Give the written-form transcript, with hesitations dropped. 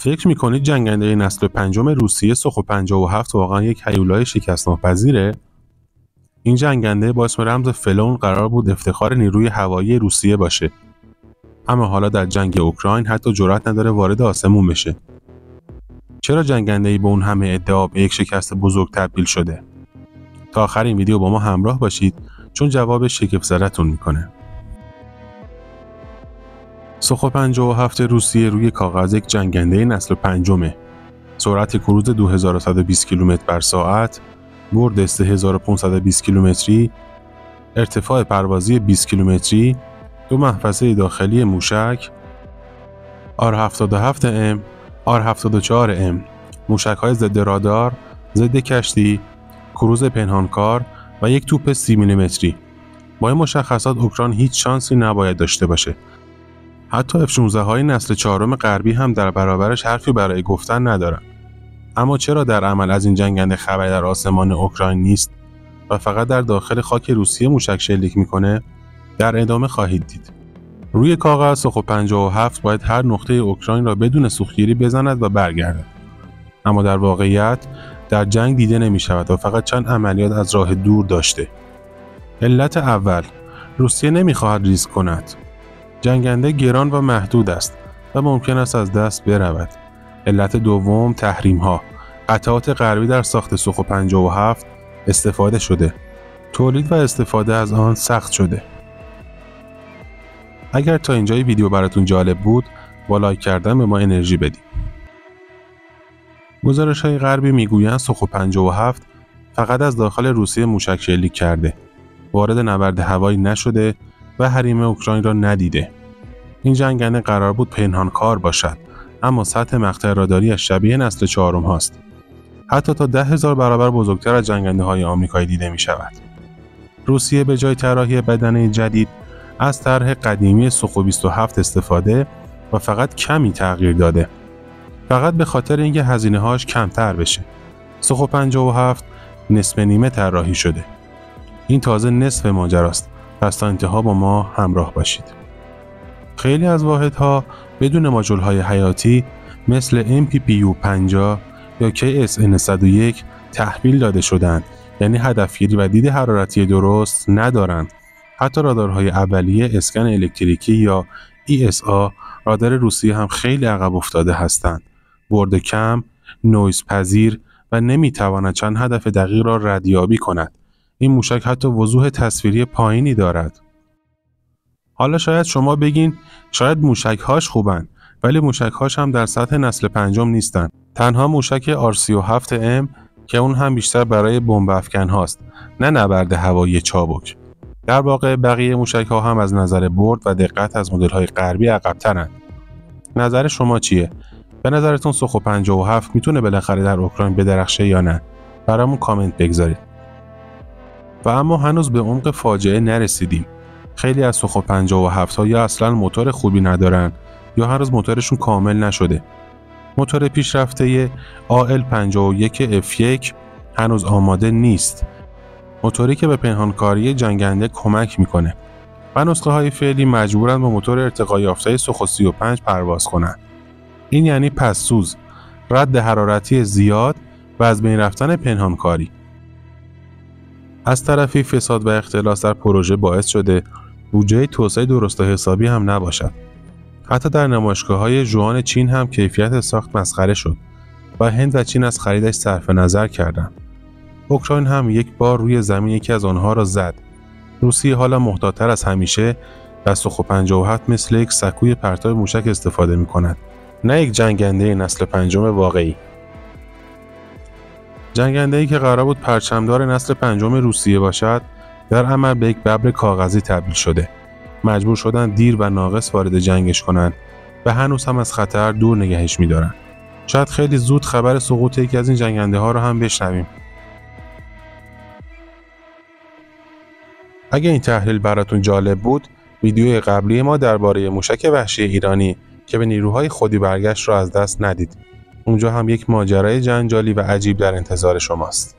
فکر میکنید جنگنده نسل پنجم روسیه سوخو 57 واقعا یک هیولای شکست ناپذیره؟ این جنگنده با اسم رمز فلون قرار بود افتخار نیروی هوایی روسیه باشه. اما حالا در جنگ اوکراین حتی جرئت نداره وارد آسمون بشه. چرا جنگنده‌ای با اون همه ادعا به یک شکست بزرگ تبدیل شده؟ تا آخر این ویدیو با ما همراه باشید چون جواب شگفت‌زده‌تون میکنه. سوخو 57 روسیه روی کاغذ یک جنگنده نسل پنجمه. سرعت کروز 2120 کیلومتر بر ساعت، برد 3520 کیلومتری، ارتفاع پروازی 20 کیلومتری، دو محفظه داخلی موشک، R77M، R74M، موشک‌های ضد رادار، ضد کشتی، کروز پنهانکار و یک توپ 30 میلیمتری. با این مشخصات اوکراین هیچ شانسی نباید داشته باشه. حتی F-16 های نسل چهارم غربی هم در برابرش حرفی برای گفتن ندارن. اما چرا در عمل از این جنگنده خبری در آسمان اوکراین نیست و فقط در داخل خاک روسیه موشک شلیک میکنه؟ در ادامه خواهید دید. روی کاغذ سوخو 57 باید هر نقطه اوکراین را بدون سوختگیری بزند و برگردد. اما در واقعیت در جنگ دیده نمی شود و فقط چند عملیات از راه دور داشته. علت اول، روسیه نمیخواهد ریسک کند. جنگنده گران و محدود است و ممکن است از دست برود. علت دوم، تحریم ها. قطعات غربی در ساخت سوخو 57 استفاده شده. تولید و استفاده از آن سخت شده. اگر تا اینجای ویدیو براتون جالب بود، با لایک کردن به ما انرژی بدید. گزارش‌های غربی میگویند سوخو 57 فقط از داخل روسیه موشک شلیک کرده. وارد نبرد هوایی نشده و حریم اوکراین را ندیده. این جنگنده قرار بود پنهانکار باشد، اما سطح مقطع راداری‌اش شبیه نسل چهارم هاست. حتی تا 10,000 برابر بزرگتر از جنگنده‌های آمریکایی دیده می شود. روسیه به جای طراحی بدنه جدید از طرح قدیمی سوخو 27 استفاده و فقط کمی تغییر داده. فقط به خاطر اینکه هزینه‌هاش کمتر بشه. سوخو 57 نصف نیمه طراحی شده. این تازه نصف ماجراست. پس تا انتها با ما همراه باشید. خیلی از واحدها بدون ماژول‌های حیاتی مثل MPPU 50 یا KSN 101 تحویل داده شدند، یعنی هدفگیری و دید حرارتی درست ندارند. حتی رادارهای اولیه اسکن الکتریکی یا ESA رادار روسیه هم خیلی عقب افتاده هستند. برد کم، نویز پذیر و نمیتواند چند هدف دقیق را ردیابی کند. این موشک حتی وضوح تصویری پایینی دارد. حالا شاید شما بگین شاید موشک‌هاش خوبن، ولی موشک‌هاش هم در سطح نسل پنجم نیستن. تنها موشک R37M که اون هم بیشتر برای بمب افکن هاست، نه نبرد هوایی چابک. در واقع بقیه موشک‌ها هم از نظر برد و دقت از مدل‌های غربی عقب‌ترن. نظر شما چیه؟ به نظرتون سوخو 57 میتونه بالاخره در اوکراین بدرخشه یا نه؟ برامون کامنت بگذارید. و اما هنوز به عمق فاجعه نرسیدیم. خیلی از سوخو 57 ها یا اصلا موتور خوبی ندارن یا هنوز موتورشون کامل نشده. موتور پیشرفته AL51 F1 هنوز آماده نیست. موتوری که به پنهانکاری جنگنده کمک میکنه و نسخه های فعلی مجبورن با موتور ارتقا یافته سوخو 35 پرواز کنن. این یعنی پس‌سوز، رد حرارتی زیاد و از بین رفتن پنهانکاری. از طرفی فساد و اختلاس در پروژه باعث شده بودجه توسعه درست و حسابی هم نباشد. حتی در نمایشگاه‌های ژوئن چین هم کیفیت ساخت مسخره شد و هند و چین از خریدش صرف نظر کردند. اوکراین هم یک بار روی زمین یکی از آنها را زد. روسیه حالا محتاط‌تر از همیشه از سوخو 57 مثل یک سکوی پرتاب موشک استفاده می‌کند، نه یک جنگنده نسل پنجم واقعی. جنگنده‌ای که قرار بود پرچمدار نسل پنجم روسیه باشد، در عمل به یک ببر کاغذی تبدیل شده. مجبور شدن دیر و ناقص وارد جنگش کنند و هنوز هم از خطر دور نگهش می‌دارن. شاید خیلی زود خبر سقوط یکی از این جنگنده‌ها رو هم بشنویم. اگه این تحلیل براتون جالب بود، ویدیوی قبلی ما درباره موشک وحشی ایرانی که به نیروهای خودی برگشت رو از دست ندید. اونجا هم یک ماجرای جنجالی و عجیب در انتظار شماست.